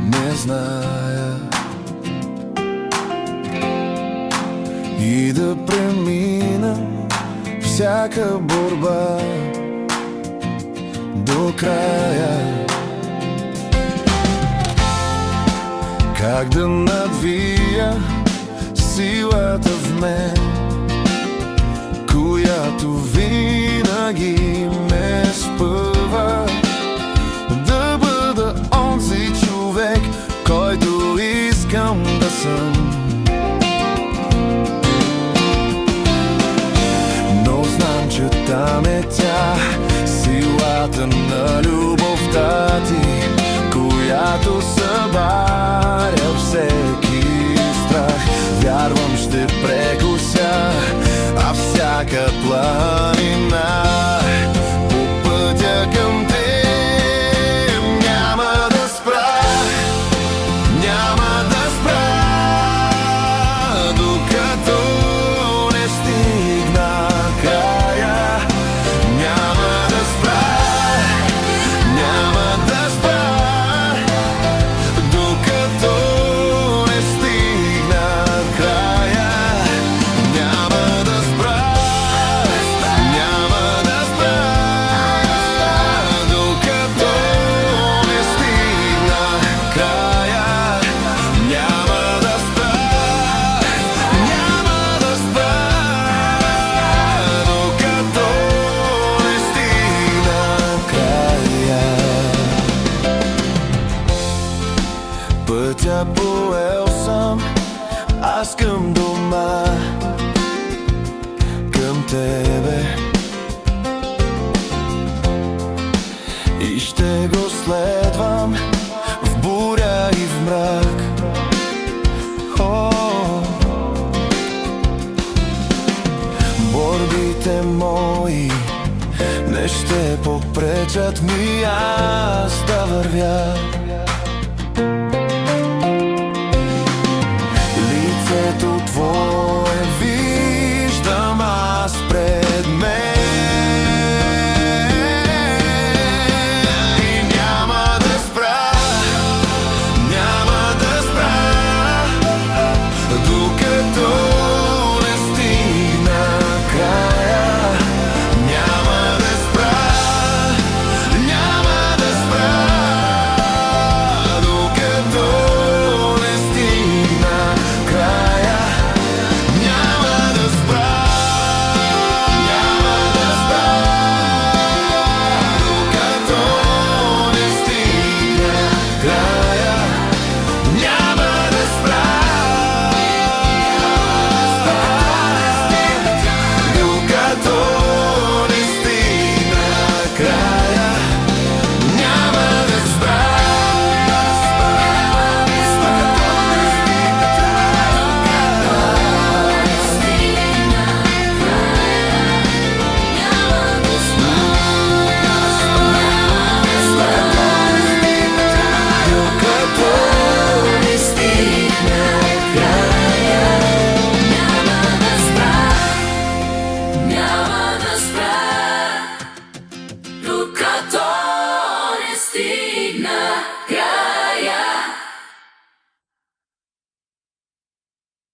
не зная и да премина всяка борба до края. Как да надвия силата в мен, която винаги ме спъва, да бъда онзи човек, който искам да съм. Но знам, че там е тя, силата на любовта ти, която събаря всеки страх. Вярвам, ще прекуся всяка планина по пътя към теб. Няма да спра, няма да спра, докато не стигна края. Няма да спра, няма да спра, докато не стигна края. Няма да спра, няма да спра, докато не стигна края. Няма да спра, няма да спра, докато не стигна края. Пътя поел съм аз към дома, към тебе, и ще го следвам